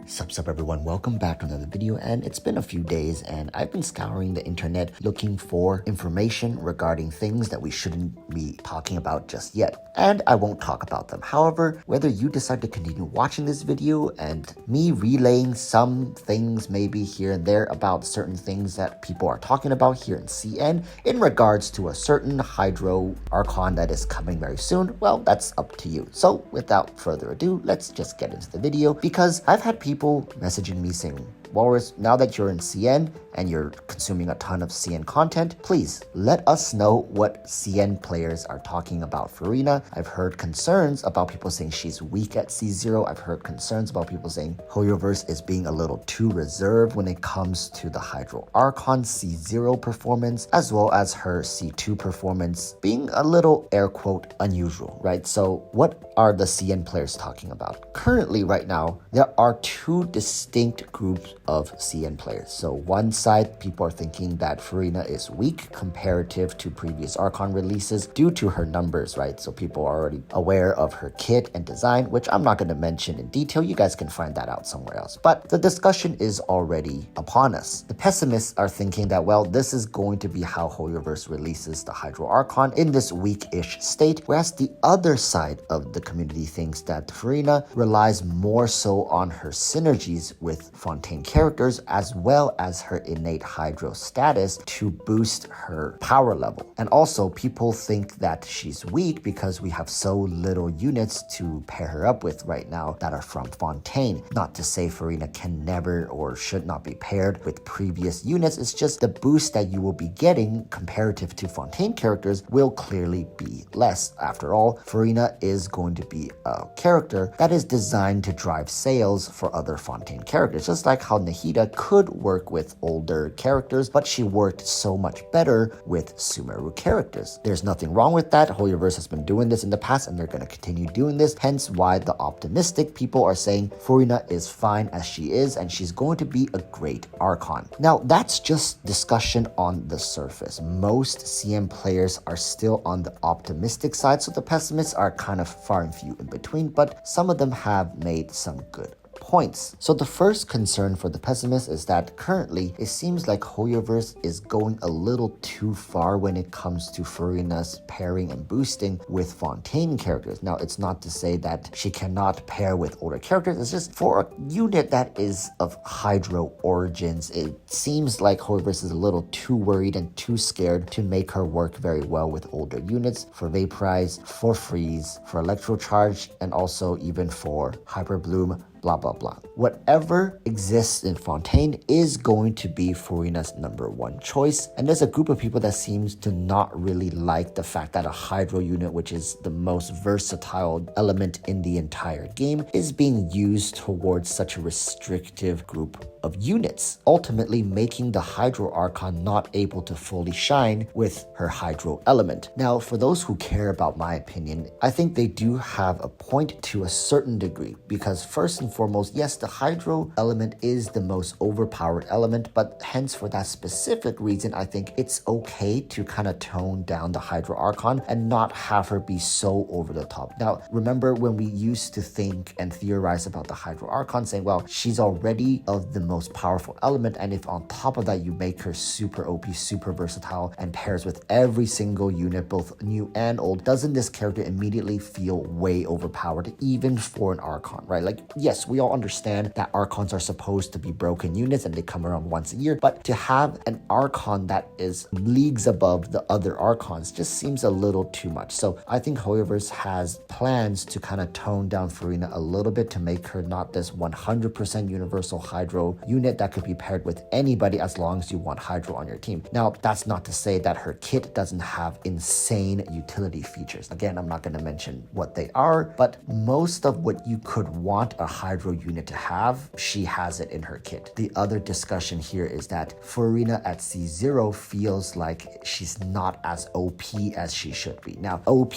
Sup everyone, welcome back to another video, and it's been a few days and I've been scouring the internet looking for information regarding things that we shouldn't be talking about just yet, and I won't talk about them. However, whether you decide to continue watching this video and me relaying some things maybe here and there about certain things that people are talking about here in CN in regards to a certain Hydro Archon that is coming very soon, well, that's up to you. So without further ado, let's just get into the video, because I've had people messaging me saying, Walrus, now that you're in CN and you're consuming a ton of CN content, please let us know what CN players are talking about Furina. I've heard concerns about people saying she's weak at C0. I've heard concerns about people saying EroticWalruss is being a little too reserved when it comes to the Hydro Archon C0 performance, as well as her C2 performance being a little air quote unusual, right? So what are the CN players talking about? Currently, right now, there are two distinct groups of CN players. So one side, people are thinking that Furina is weak comparative to previous Archon releases due to her numbers, right? So people are already aware of her kit and design, which I'm not going to mention in detail. You guys can find that out somewhere else. But the discussion is already upon us. The pessimists are thinking that, well, this is going to be how EroticWalruss releases the Hydro Archon in this weak-ish state, whereas the other side of the community thinks that Furina relies more so on her synergies with fontaine characters as well as her innate Hydro status to boost her power level. And also, people think that she's weak because we have so little units to pair her up with right now that are from fontaine. Not to say Furina can never or should not be paired with previous units, it's just the boost that you will be getting comparative to fontaine characters will clearly be less. After all, Furina is going to be a character that is designed to drive sales for other fontaine characters, just like how Nahida could work with older characters, but she worked so much better with Sumeru characters. There's nothing wrong with that. EroticWalruss has been doing this in the past and they're going to continue doing this, hence why the optimistic people are saying Furina is fine as she is and she's going to be a great Archon. Now, that's just discussion on the surface. Most CM players are still on the optimistic side, so the pessimists are kind of far and few in between, but some of them have made some good points. So the first concern for the pessimist is that currently it seems like EroticWalruss is going a little too far when it comes to Furina's pairing and boosting with fontaine characters. Now, it's not to say that she cannot pair with older characters, it's just for a unit that is of Hydro origins, it seems like EroticWalruss is a little too worried and too scared to make her work very well with older units for Vaporize, for Freeze, for Electro Charge, and also even for Hyper Bloom, blah blah blah. Whatever exists in fontaine is going to be Furina's number one choice, and there's a group of people that seems to not really like the fact that a Hydro unit, which is the most versatile element in the entire game, is being used towards such a restrictive group of units, ultimately making the Hydro Archon not able to fully shine with her Hydro element. Now, for those who care about my opinion, I think they do have a point to a certain degree, because first and foremost, yes, the Hydro element is the most overpowered element, but hence for that specific reason, I think it's okay to kind of tone down the Hydro Archon and not have her be so over the top. Now, remember when we used to think and theorize about the Hydro Archon saying, well, she's already of the most powerful element, and if on top of that you make her super OP, super versatile, and pairs with every single unit, both new and old, doesn't this character immediately feel way overpowered, even for an Archon, right? Like, yes, we all understand that Archons are supposed to be broken units and they come around once a year, but to have an Archon that is leagues above the other Archons just seems a little too much. So I think EroticWalruss has plans to kind of tone down Furina a little bit to make her not this 100% universal Hydro unit that could be paired with anybody as long as you want Hydro on your team. Now, that's not to say that her kit doesn't have insane utility features. Again, I'm not going to mention what they are, but most of what you could want a Hydro unit to have, she has it in her kit. The other discussion here is that Furina at C0 feels like she's not as OP as she should be. Now, OP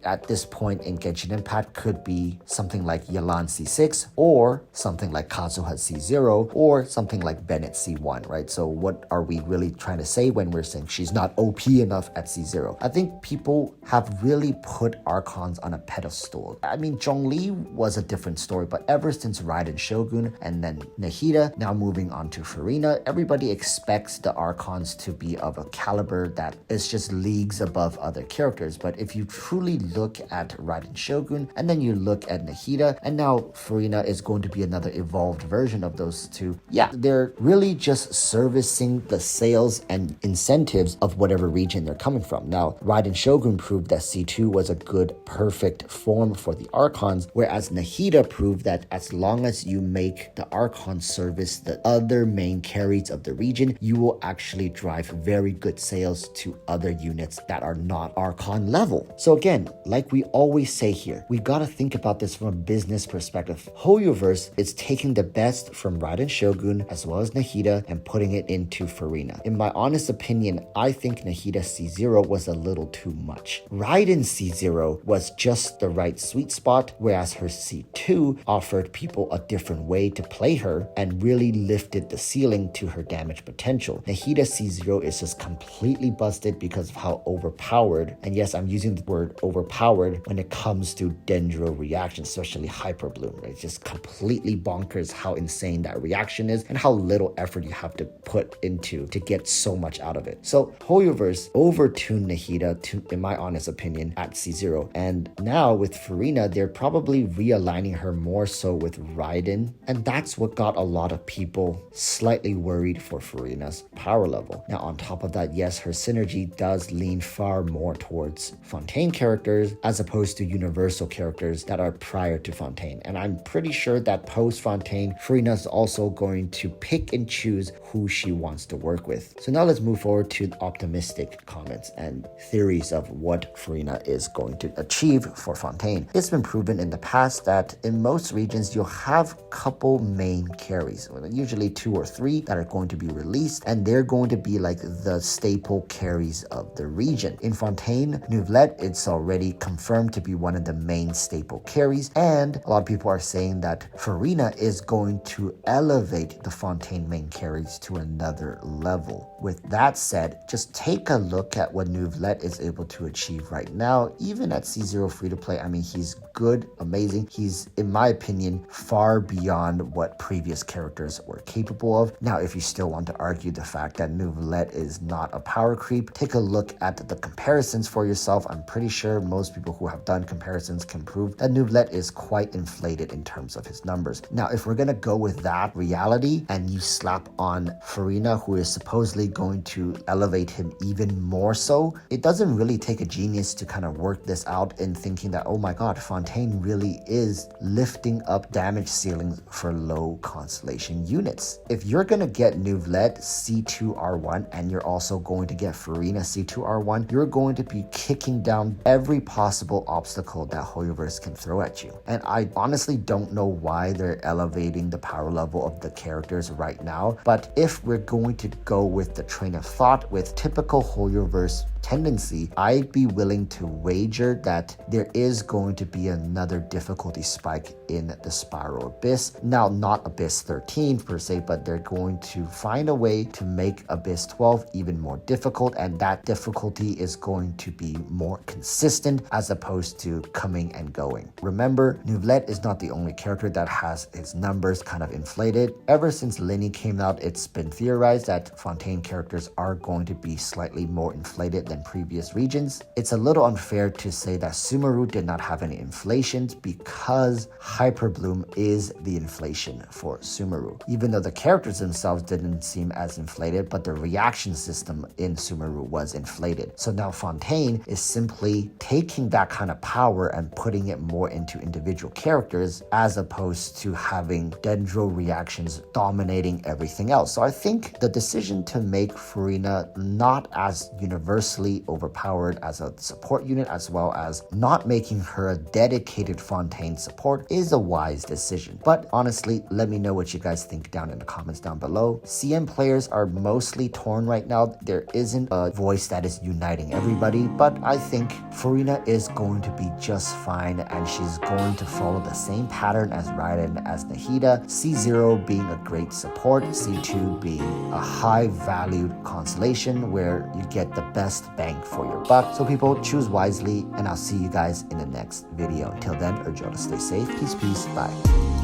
at this point in Genshin Impact could be something like Yelan C6 or something like Kazuha C0 or or something like Bennett C1, right? So what are we really trying to say when we're saying she's not OP enough at C0? I think people have really put Archons on a pedestal. I mean, Zhongli was a different story, but ever since Raiden Shogun and then Nahida, now moving on to Furina, everybody expects the Archons to be of a caliber that is just leagues above other characters. But if you truly look at Raiden Shogun and then you look at Nahida, and now Furina is going to be another evolved version of those two, yeah, they're really just servicing the sales and incentives of whatever region they're coming from. Now, Raiden Shogun proved that C2 was a good, perfect form for the Archons, whereas Nahida proved that as long as you make the Archon service the other main carries of the region, you will actually drive very good sales to other units that are not Archon level. So again, like we always say here, we gotta think about this from a business perspective. HoYoverse is taking the best from Raiden Shogun as well as Nahida and putting it into Furina. In my honest opinion, I think Nahida C0 was a little too much. Raiden C0 was just the right sweet spot, whereas her C2 offered people a different way to play her and really lifted the ceiling to her damage potential. Nahida C0 is just completely busted because of how overpowered, and yes, I'm using the word overpowered when it comes to Dendro reactions, especially Hyper Bloom, right? It's just completely bonkers how insane that reaction is and how little effort you have to put into to get so much out of it. So HoYoverse overtuned Nahida to, in my honest opinion, at C0. And now with Furina, they're probably realigning her more so with Raiden. And that's what got a lot of people slightly worried for Furina's power level. Now, on top of that, yes, her synergy does lean far more towards Fontaine characters as opposed to universal characters that are prior to Fontaine. And I'm pretty sure that post Fontaine, Furina is also going to pick and choose who she wants to work with. So now let's move forward to optimistic comments and theories of what Furina is going to achieve for Fontaine. It's been proven in the past that in most regions you'll have a couple main carries, usually 2 or 3 that are going to be released, and they're going to be like the staple carries of the region. In Fontaine, Neuvillette, it's already confirmed to be one of the main staple carries, and a lot of people are saying that Furina is going to elevate the Fontaine main carries to another level. With that said, just take a look at what Neuvillette is able to achieve right now, even at C0 free to play. I mean, he's good, amazing. He's, in my opinion, far beyond what previous characters were capable of. Now, if you still want to argue the fact that Neuvillette is not a power creep, take a look at the comparisons for yourself. I'm pretty sure most people who have done comparisons can prove that Neuvillette is quite inflated in terms of his numbers. Now, if we're gonna go with that reality and you slap on Furina, who is supposedly going to elevate him even more so, it doesn't really take a genius to kind of work this out in thinking that, oh my god, Fontaine really is lifting up damage ceilings for low constellation units. If you're gonna get Neuvillette C2R1 and you're also going to get Furina C2R1, you're going to be kicking down every possible obstacle that HoYoverse can throw at you. And I honestly don't know why they're elevating the power level of the characters right now, but if we're going to go with the train of thought with typical HoYoverse tendency, I'd be willing to wager that there is going to be another difficulty spike in the Spiral Abyss. Now, not Abyss 13 per se, but they're going to find a way to make Abyss 12 even more difficult, and that difficulty is going to be more consistent as opposed to coming and going. Remember, Neuvillette is not the only character that has its numbers kind of inflated. Ever since Lenny came out, it's been theorized that Fontaine characters are going to be slightly more inflated than previous regions. It's a little unfair to say that Sumeru did not have any inflations because Hyper Bloom is the inflation for Sumeru. Even though the characters themselves didn't seem as inflated, but the reaction system in Sumeru was inflated. So now Fontaine is simply taking that kind of power and putting it more into individual characters as opposed to having Dendro reactions dominating everything else. So I think the decision to make Furina not as universal grossly overpowered as a support unit, as well as not making her a dedicated fontaine support is a wise decision. But honestly, let me know what you guys think down in the comments down below. CM players are mostly torn right now. There isn't a voice that is uniting everybody, but I think Furina is going to be just fine, and she's going to follow the same pattern as Raiden, as Nahida, C0 being a great support, C2 being a high valued constellation where you get the best bang for your buck. So people, choose wisely, and I'll see you guys in the next video. Until then, urge you all to stay safe. Peace, bye.